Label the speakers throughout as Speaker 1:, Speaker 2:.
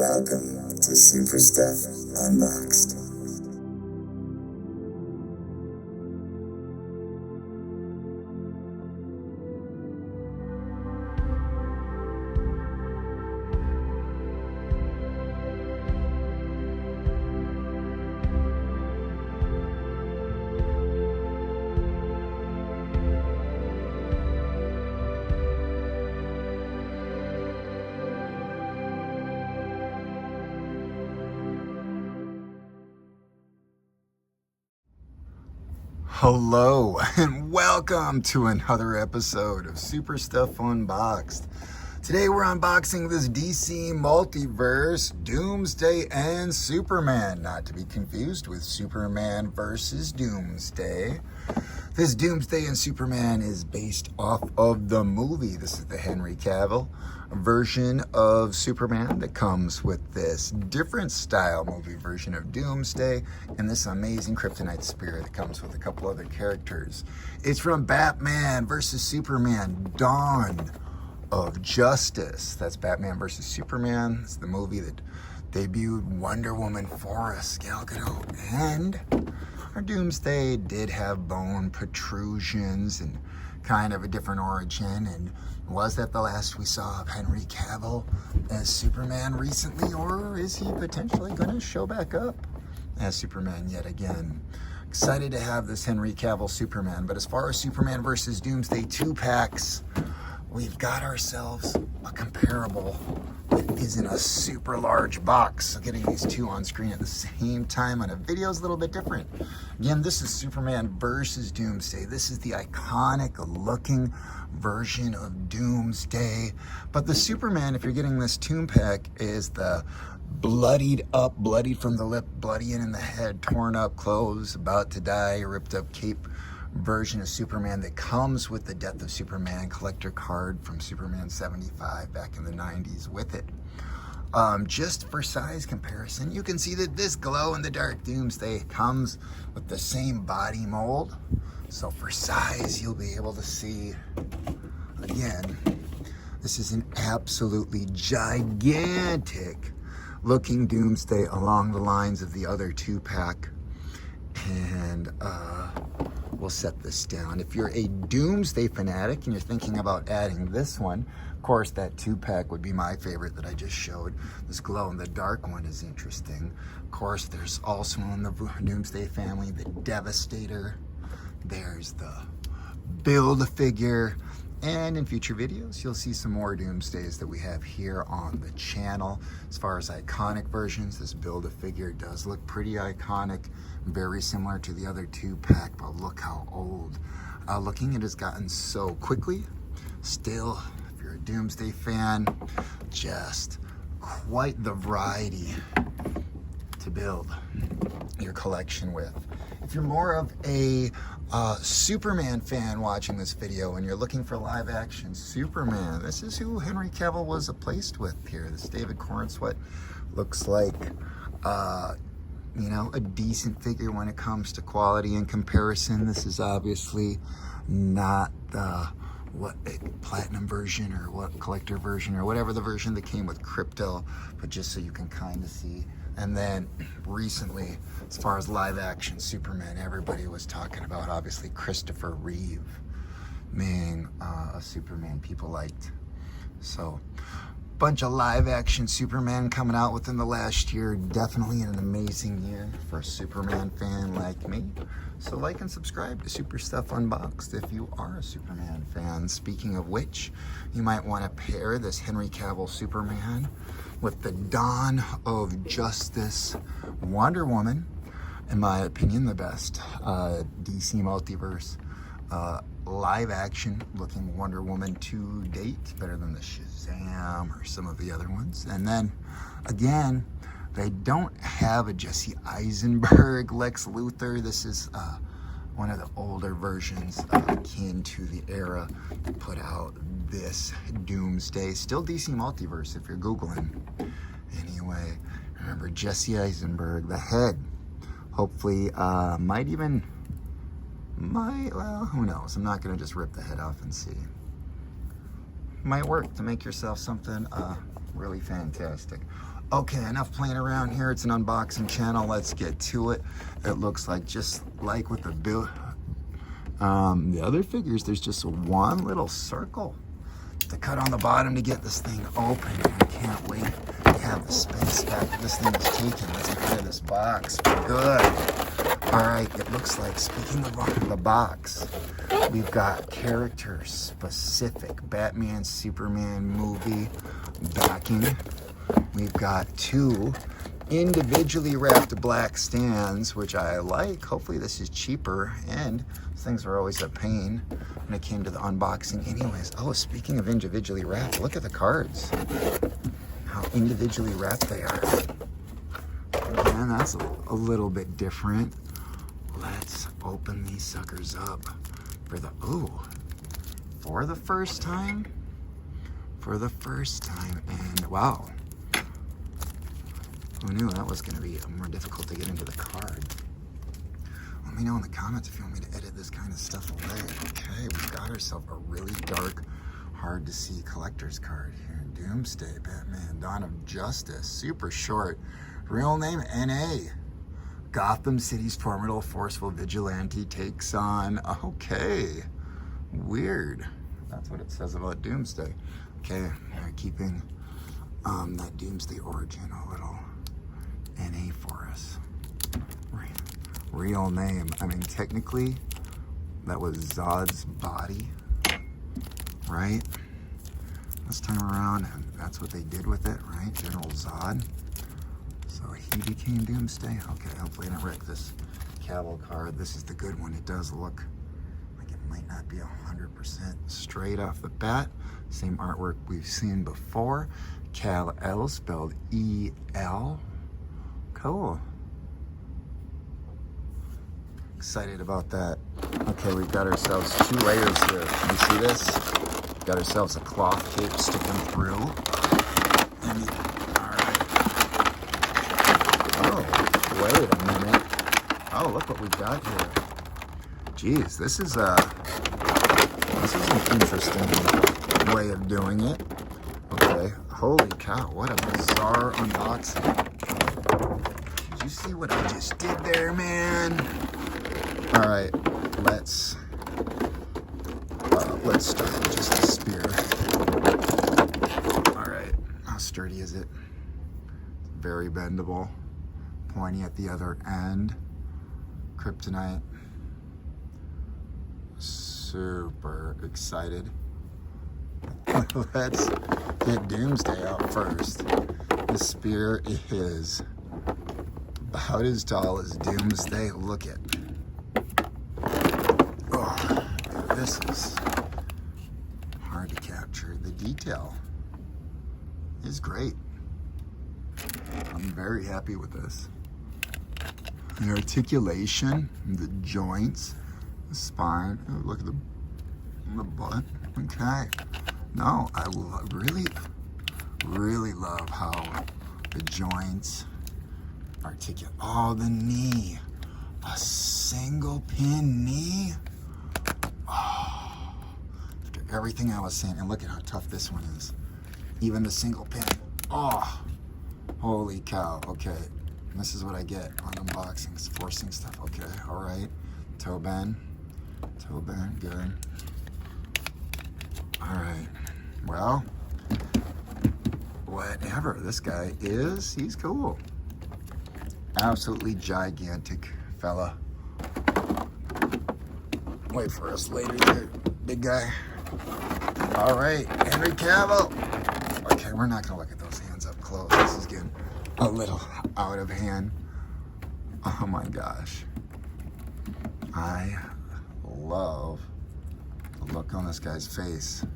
Speaker 1: Welcome to Super Stuff Unboxed.
Speaker 2: Hello and welcome to another episode of Super Stuff Unboxed. Today we're unboxing this DC Multiverse, Doomsday and Superman, not to be confused with Superman versus Doomsday. This Doomsday and Superman is based off of the movie. This is the Henry Cavill version of Superman that comes with this different style movie version of Doomsday and this amazing kryptonite spear that comes with a couple other characters. It's from Batman versus Superman, Dawn of Justice. That's Batman versus Superman. It's the movie that debuted Wonder Woman for us, Gal Gadot, and our Doomsday did have bone protrusions and kind of a different origin. And was that the last we saw of Henry Cavill as Superman recently, or is he potentially going to show back up as Superman yet again? Excited to have this Henry Cavill Superman. But as far as Superman versus Doomsday 2-packs, we've got ourselves a comparable that isn't a super large box. So getting these two on screen at the same time on a video is a little bit different. Again, this is Superman versus Doomsday. This is the iconic looking version of Doomsday. But the Superman, if you're getting this 2-pack, is the bloodied up, bloodied from the lip, bloody in the head, torn up clothes, about to die, ripped up cape version of Superman that comes with the Death of Superman collector card from Superman 75 back in the 90s with it. Just for size comparison, you can see that this glow-in-the-dark Doomsday comes with the same body mold. So for size, you'll be able to see, again, this is an absolutely gigantic looking Doomsday along the lines of the other 2-pack. And we'll set this down. If you're a Doomsday fanatic and you're thinking about adding this one, of course that 2-pack would be my favorite that I just showed. This glow-in-the-dark one is interesting. Of course, there's also in the Doomsday family the Devastator. There's the Build-A-Figure. And in future videos, you'll see some more Doomsdays that we have here on the channel. As far as iconic versions, this Build-A-Figure does look pretty iconic, very similar to the other 2-pack, but look how old looking it has gotten so quickly. Still, if you're a Doomsday fan, just quite the variety to build your collection with. If you're more of a Superman fan watching this video and you're looking for live action Superman, this is who Henry Cavill was placed with here. This David Cornsweet looks like you know, a decent figure when it comes to quality and comparison. This is obviously not the platinum version or what collector version or whatever the version that came with crypto, but just so you can kind of see. And then recently, as far as live action Superman, everybody was talking about obviously Christopher Reeve being a Superman people liked. So bunch of live action Superman coming out within the last year. Definitely an amazing year for a Superman fan like me. So like and subscribe to Super Stuff Unboxed if you are a Superman fan. Speaking of which, you might want to pair this Henry Cavill Superman with the Dawn of Justice Wonder Woman. In my opinion, the best DC Multiverse live action looking Wonder Woman to date. Better than the Shazam or some of the other ones. And then again, they don't have a Jesse Eisenberg Lex Luthor. This is one of the older versions akin to the era that put out this Doomsday. Still DC Multiverse if you're Googling. Anyway, remember Jesse Eisenberg, the head. Hopefully well, who knows? I'm not going to just rip the head off and see. Might work to make yourself something really fantastic. Okay, enough playing around here. It's an unboxing channel. Let's get to it. It looks like just like with the other figures, there's just one little circle to cut on the bottom to get this thing open. I can't wait to have the space after this thing is taken. Let's clear this box. Good. All right, it looks like, speaking of the box, we've got character-specific Batman, Superman movie backing. We've got 2 individually wrapped black stands, which I like. Hopefully this is cheaper, and things are always a pain when it came to the unboxing anyways. Oh, speaking of individually wrapped, look at the cards. How individually wrapped they are. Man, that's a little bit different. Let's open these suckers up for the first time. For the first time, and wow. Who knew that was going to be more difficult to get into the card? Let me know in the comments if you want me to edit this kind of stuff away. Okay, we've got ourselves a really dark, hard to see collector's card here. Doomsday, Batman, Dawn of Justice, super short. Real name, N.A. Gotham City's formidable, forceful vigilante takes on... Okay, weird. That's what it says about Doomsday. Okay, they're keeping that Doomsday origin a little NA for us. Real name. I mean, technically, that was Zod's body, right? This time around, and that's what they did with it, right? General Zod. So he became Doomsday. Okay, hopefully I didn't wreck this Cavill card. This is the good one. It does look like it might not be 100% straight off the bat. Same artwork we've seen before. Kal-El, spelled E-L. Cool. Excited about that. Okay, we've got ourselves 2 layers here. You see this? Got ourselves a cloth cape sticking through. And alright. Oh, wait a minute. Oh, look what we've got here. Jeez, this is an interesting way of doing it. Okay, holy cow, what a bizarre unboxing. Did you see what I just did there, man? All right, let's start with just a spear. All right, how sturdy is it? Very bendable, pointy at the other end. Kryptonite. Super excited. Let's get Doomsday out first. The spear is about as tall as Doomsday. Look at. Oh, this is hard to capture. The detail is great. I'm very happy with this. The articulation, the joints, the spine. Oh, look at the butt. Okay. No, I really love how the joints articulate. Oh, the knee. A single pin knee. Oh, after everything I was saying, and look at how tough this one is. Even the single pin. Oh, holy cow. Okay, this is what I get on unboxings, forcing stuff. Okay, all right. Toe bend, good. All right, well, whatever this guy is, he's cool. Absolutely gigantic fella. Wait for us later there, big guy. All right, Henry Cavill. Okay, we're not gonna look at those hands up close. This is getting a little out of hand. Oh my gosh. I love the look on this guy's face.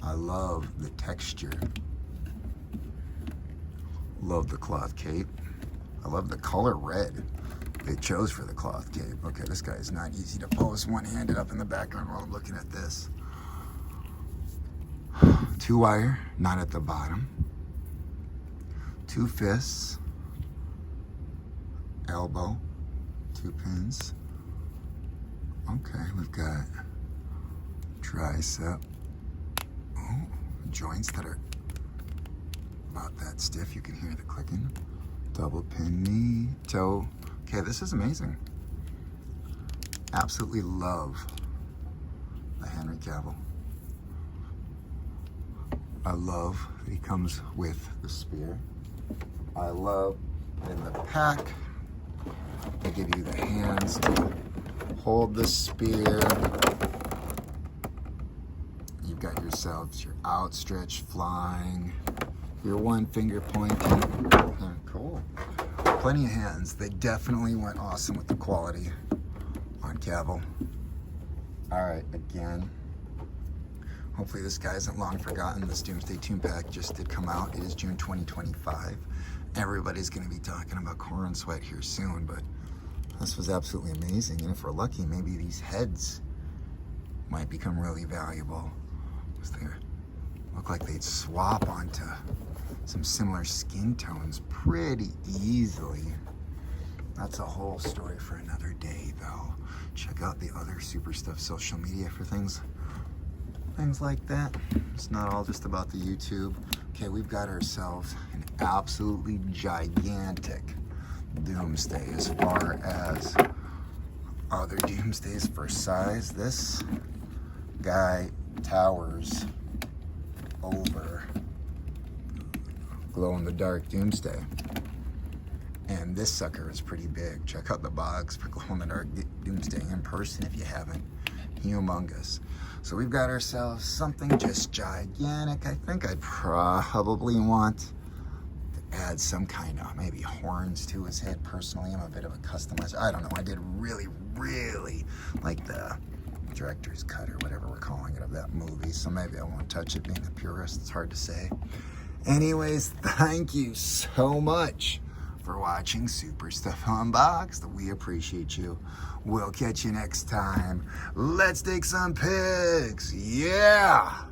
Speaker 2: I love the texture. Love the cloth cape. I love the color red they chose for the cloth cape. Okay, this guy is not easy to pose one-handed up in the background while I'm looking at this. 2-wire, not at the bottom. 2 fists. Elbow. 2 pins. Okay, we've got tricep. Oh, joints that are about that stiff. You can hear the clicking. Double pin knee, toe. Okay, this is amazing. Absolutely love the Henry Cavill. I love that he comes with the spear. I love in the pack, they give you the hands to hold the spear. You've got yourselves your outstretched flying, your one finger pointing. Cool. Plenty of hands. They definitely went awesome with the quality on Cavill. All right, again. Hopefully this guy isn't long forgotten. This Doomsday Toon Pack just did come out. It is June 2025. Everybody's going to be talking about Core and Sweat here soon, but this was absolutely amazing. And if we're lucky, maybe these heads might become really valuable. They look like they'd swap onto some similar skin tones pretty easily. That's a whole story for another day, though. Check out the other Super Stuff social media for things like that. It's not all just about the YouTube. Okay, we've got ourselves an absolutely gigantic Doomsday as far as other Doomsdays for size. This guy towers over glow-in-the-dark Doomsday. And this sucker is pretty big. Check out the box for glow-in-the-dark Doomsday in person if you haven't. Humongous. So we've got ourselves something just gigantic. I think I'd probably want to add some kind of maybe horns to his head. Personally, I'm a bit of a customizer. I don't know. I did really like the director's cut or whatever we're calling it of that movie. So maybe I won't touch it. Being a purist, it's hard to say. Anyways, thank you so much for watching Super Stuff Unboxed. We appreciate you. We'll catch you next time. Let's take some pics. Yeah!